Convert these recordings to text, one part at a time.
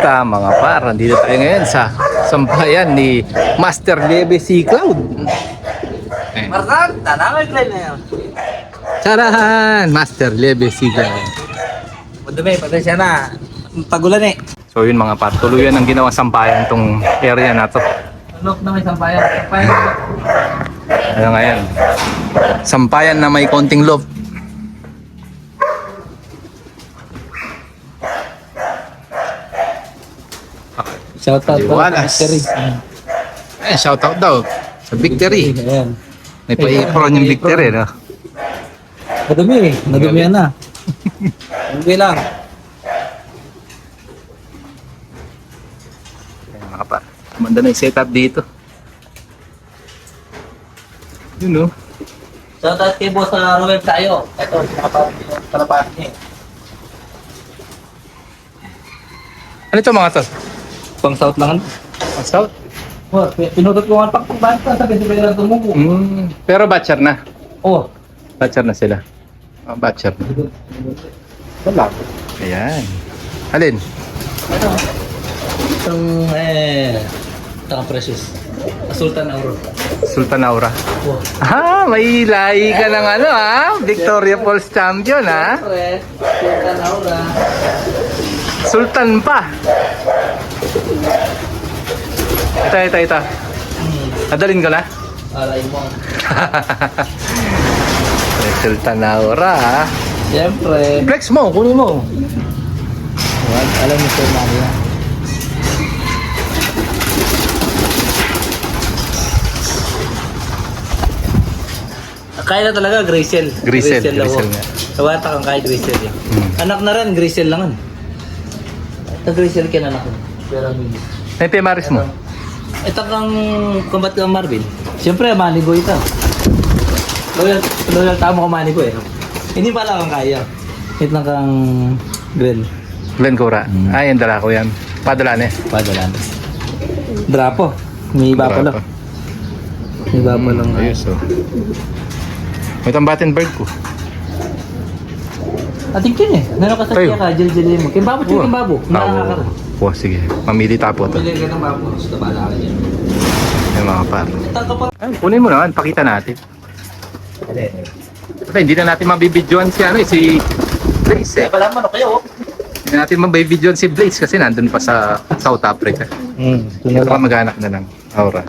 Kamusta mga par? Nandito tayo ngayon sa sampayan ni Master Leve C. Cloud. Marsan, tanawag lang na yun. Tarahan! Master Leve C. Cloud. Madumi, patay siya na. Pagulan eh. So yun mga par, tuluyan ang ginawa sampayan tong area na to. Look na may sampayan. Sampayan. Ano nga yan? Sampayan na may konting loft. Shoutout Walas. Shoutout daw sa Victory. Ayan. May pa-apron yung Victory, no? Madumi eh. Madumi yan na. Okay lang. Ayan, mga par. Manda na yung setup dito. Yun, no? Shoutout kay Boss Ruel tayo. Ito, nakaparapahan niya eh. Ano ito mga to? Pang South lang. Ang stout? Oh, pinutot ko nga pagpagbahan ka. Sabi si Pera tumubo. Pero batcher na. Oh. Batcher na sila. Oh, batcher na. Wala. Ayan. Alin? Itong itong precious. Sultan Auro. Sultan Aura. Oh. Ah, may lahi ka ng ano ha? Victoria Falls champion ha? Sultan Aura. Sultan pa. Ito. Adalin ko na. Alay mo. Sultan Aura ha? Siyempre. Flex mo, kunin mo. Alam mo sir Maria. Kaya na talaga, Grisel. Grisel lang nga. ako. Tawata kang kahit Grisel yan. Anak na rin, Grisel lang. Ito Grisel kinanak ko. Pero May Pimaris mo. ito kang kumbat kang Marvin. Siyempre, manigo ito. Loyal tamo ka manigo eh. Hindi pala kang kaya. Ito lang kang Glen. Glen Cora. Ah, yan dala ko yan. Padalan eh. Padalan. Drapo. May iba pa lang. May iba pa lang. Ayos oh. May tambatin bird ko. Ating kin eh. Meron ka sa Tayo. kaya ka, jil-jil mo. Kimbabo, kimbabo. Nakakakaroon. Oh, sige. Mamili tapo to. Pili ka ng babo. Gusto ba na ka dyan? Yung mga par. Ito pa. Ay, kunin mo naman. Pakita natin. Kasi hindi na natin mabibidyoan si ano eh, si Blaze eh. Pala mo kayo. Hindi natin mabibidyoan si Blaze kasi nandun pa sa South Africa. Ito pa maghanap na ng aura.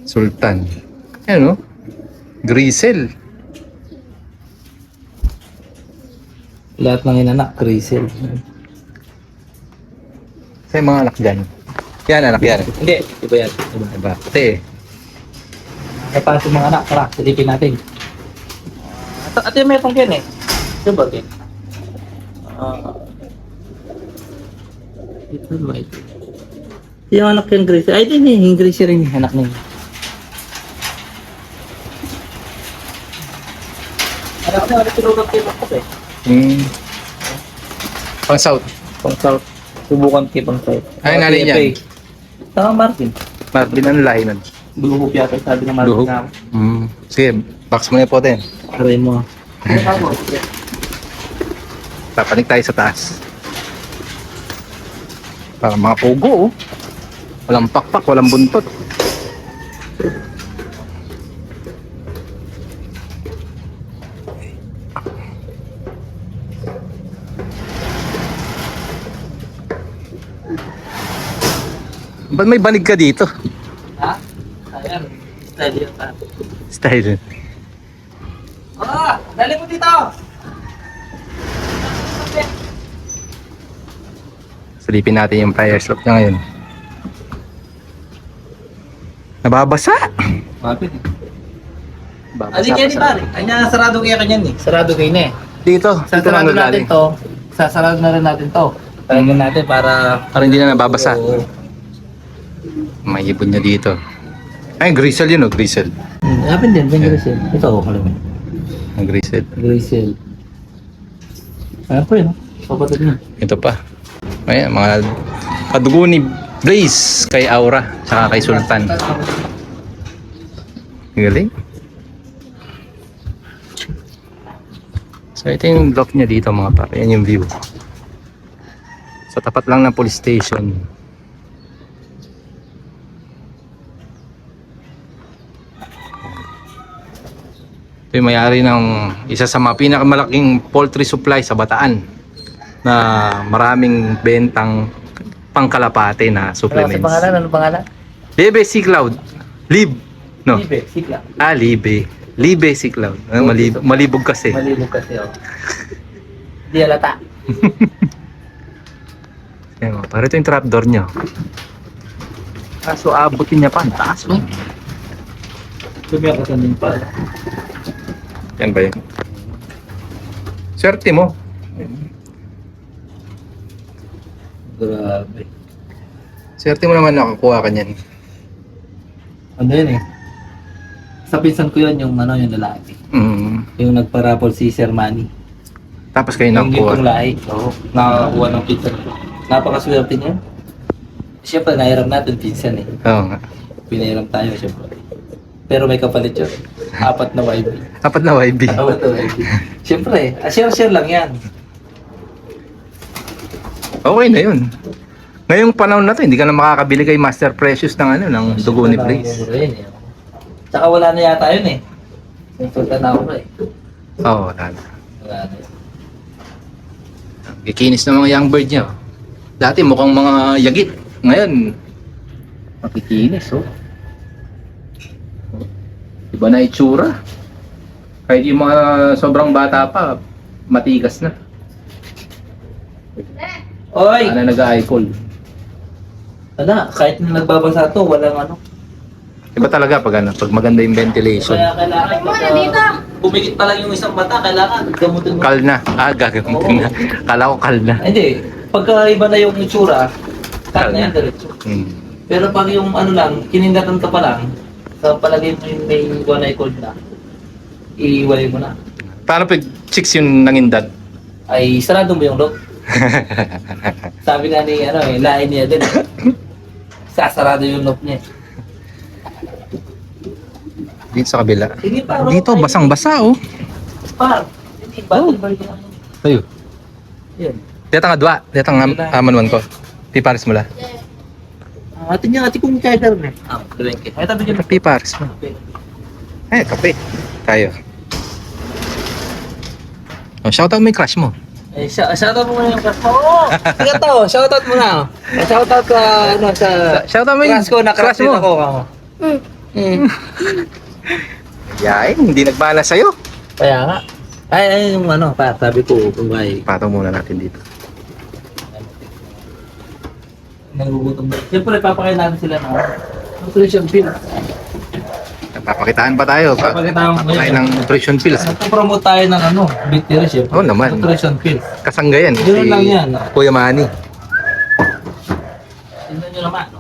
Sultan. Ayan o. Grisel. Lahat ng inanak, Grisel. Sa mga anak dyan. Yan anak yan. Hindi, iba yan. Iba. Diba? Ate eh. Kapag yung mga anak, tara, silipin natin. Ate, may itong kin eh. Ito ba kin? Ito ba ito? Yung anak yung Grisel. Ay, din eh. Yung Grisel rin yung anak niya. Anak niya, ano pinutot kayo ako eh. Pang South. Pang South. Subukan kayo pang South. Ay, nalin yan. Tama, Martin. Marvin, ano lahi nun? Luhog yata sabi ng Martin Luhog? na. Sige, box mo na po din. Aray mo. Papanik tayo sa taas. Para mga pugo oh. Walang pakpak, walang buntot. Ba't may banig ka dito? Ha? Ayan. Style yan pa. Style. Dali mo dito! Silipin natin yung fire slope niya ngayon. Nababasa! Mapit. Babasa Adi kaya ni pare. Kanya sarado kaya kanyan eh. Sarado kayo na eh. Dito, dito lang Sasarado natin nagaling. to. Sasarado na rin natin to. Talagyan natin para... Para hindi na nababasa. Oo. May ibon niya dito. Ay, grisel yun oh, grisel. Hapin din, yung Grisel. Ito ako kalamin. Ang grisel. Grisel. Ayan po yun. Kapatid niya. Ito pa. Ayan, mga kadugo ni Blaze kay Aura, tsaka kay Sultan. Galing. So ito yung block niya dito mga pare. Yan yung view. Sa tapat lang ng police station. Ito yung may-ari ng isa sa mga pinakamalaking poultry supply sa Bataan na maraming bentang pangkalapate na Ano kasi supplements. pangalan? Ano pangalan? Libe Sea Cloud. Lib. No? Libe, sikla. Ah, Libe. Libe Sea Cloud. Malibog kasi. Malibog kasi, oh. Di alata. Ayan, para ito yung trapdoor niya. Kaso abutin niya pa. Ang taas mo. Lumiyak ka sa pa. Yan ba yun? Swerte mo. Grabe. Swerte mo naman nakakuha ka niyan. Ano yun eh? Sa pinsan ko yun, yung ano, yung lalaki. Mm. Yung nagparapol si Sir Manny. Tapos kayo Yung gintong nakakuha. lahi. Oo. Nakakakuha ng pinsan ko. Napakaswerte niya. Siyempre, nahiram natin pinsan eh. Oo nga. Pinahiram tayo, siyempre. Pero may kapalit yun. 4 na YB. Apat na YB. 4 na YB. Siyempre, share-share lang yan. Okay na yun. Ngayong panahon na to, hindi ka na makakabili kay Master Precious ng ano, ng dugo ni Blaze. Tsaka wala na yata yun eh. Sinsultan na ako eh. Oo, wala na. Wala na yun. Kikinis ng mga young bird niya. Oh. Dati mukhang mga yagit. Ngayon, makikinis oh. Iba na itsura. Kahit yung mga sobrang bata pa, matigas na. Oy! Ano nag-i-call. Ano, kahit na nagbabasa to, walang ano. Iba talaga pag ano, pag maganda yung ventilation. Kaya kailangan bumigit pa lang yung isang mata, kailangan gamutin mo. Kal na. Ah, gagamitin na. Kala ko kal na. Hindi, pagka iba na yung itsura, cut na yan diretso. Hmm. Pero pag yung ano lang, kinindatan ka pa lang, sa palagay mo yung may one eye cold na, iiwalay mo na. Paano pag chicks yung nangindat? Ay, sarado mo yung lock. Sabi nga ni, ano eh, lain niya din. Sasarado yung lock niya. Dito sa kabila. Sige pa, Dito, basang-basa oh. Par, hindi, battle bar yung ano. Ayo. Yan. Dito nga dua. Dito nga aman ko. Di pares mo la. Atin niya, atin kong charger na. Ah, dalawin kayo. Ay, tabi niyo. Di pares mo. Eh, kape. Tayo. Oh, shoutout mo yung crush mo. Eh, shoutout mo muna yung crush mo. Oo! Sige to, shoutout mo na. Shoutout sa, ano, sa... Shoutout mo yung crush ko, na-crush crush din mo. ako. Yain, hindi nagbala sa'yo. Kaya nga. Ay, yung ano, pa, sabi ko, kung ay... Patong muna natin dito. Nagugutom na. Siyempre, papakain natin sila ng nutrition pills. Papakitaan pa tayo. Papakitaan mo Papakain yun. ng nutrition pills. Nagpo-promote tayo ng ano, victory siyempre. Oo naman. Nutrition pills. Kasanggayan. Yun lang yan. Kuya Manny. Tingnan nyo naman, no?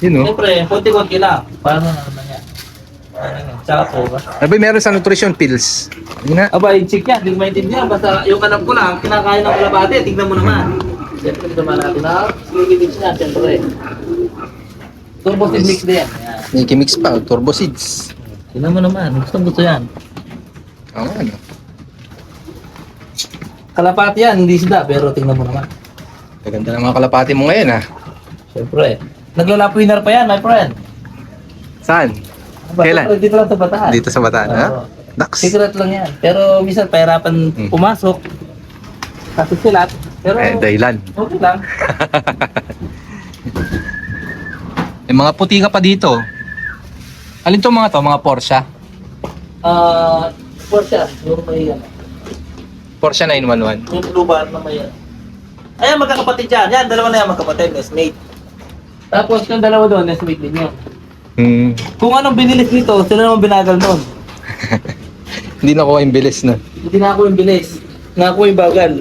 Yun oh. Siyempre, konti-konti lang. Paano naman yan? Ano yun? Tsaka soba. Abay, meron sa nutrition pills. Yun na. Aba, yung chick yan, hindi ko maintindihan. Basta yung anak ko lang, kinakain ng kalabate, tignan mo naman. Siyempre, tignan natin na, mix na, siyempre. Turbo seed mix din yan. Yan. May mix pa. Turbo seeds. Tignan mo naman, gusto yan. Oo, ano. Kalapate yan, hindi sila, pero tignan mo naman. Gaganda ng mga kalapati mo ngayon ah. Siyempre. Naglalap winner pa yan, my friend. Saan? Aba, Kailan? siyempre, dito lang sa Bataan. Dito sa Bataan, ha? Oo. Dax. Secret lang yan. Pero minsan, pahirapan pumasok. Kasi sila, pero Eh, dahilan. okay lang. May mga puti ka pa dito. Alin to mga to? Mga Porsche? Porsche, yung may ano. Porsche 911. Yung blue bar na may ano. Ayan, magkakapatid yan. Yan, dalawa na yan magkapatid, nestmate. Tapos yung dalawa doon, nestmate din yun. Hmm. Kung anong binilis nito, sila naman binagal nun. Hindi na ko yung bilis na. Hindi na ako yung bilis. Na ako yung bagal.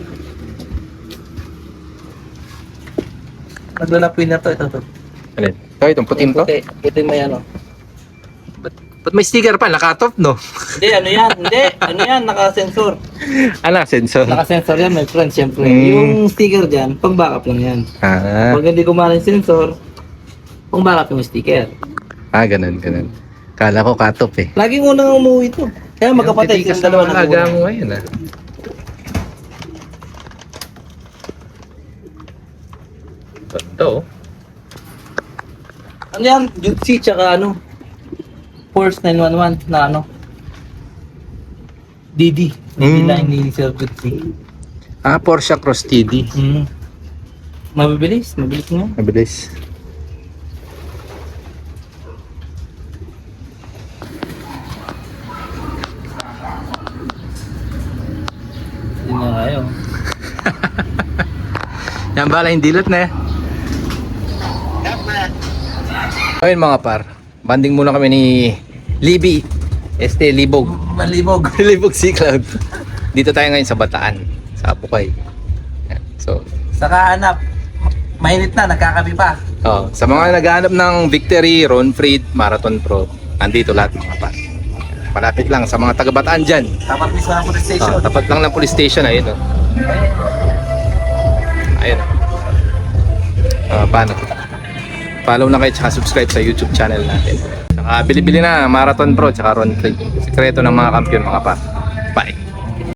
Naglalapin na to, ito. Alin? Ito, itong puting to? Puti, puti may ano. Ba't may sticker pa? Nakatop, no? Hindi, ano yan? Hindi, ano yan? Naka-sensor. Ano, sensor? Naka-sensor yan, my friend, syempre. Mm. Yung sticker dyan, pang backup lang yan. Ah, Pag hindi gumana yung sensor, pang backup yung sticker. ganun, ganun. Kala ko katop eh. Laging unang umuwi ito. Kaya magkapatid, yung dalawa na Alaga mo ngayon ah. Ganda oh. Ano yan? Jutsi tsaka ano? Force 911 na ano? DD. DD line ni Sir Jutsi. Ah, Porsche Cross TD. Mabilis nga. Mabilis. Yun na kayo. Yan bala, hindi dilot na eh. Ayun mga par, banding muna kami ni Libby, Libog. Malibog. Libog Sea Cloud. Dito tayo ngayon sa Bataan, sa Apukay. Yan. So, Saka hanap. Mainit na, nagkakabi pa. sa mga naghahanap ng Victory, Ron Fried, Marathon Pro, nandito lahat mga par. Malapit lang sa mga taga Bataan dyan. Tapat mismo ng police station. Tapat lang ng police station, ayun oh. Ayun oh. Paano? Follow na kayo tsaka subscribe sa YouTube channel natin. Tsaka bili-bili na Marathon Pro tsaka Ron Fried. Sekreto ng mga kampiyon mga par. Bye!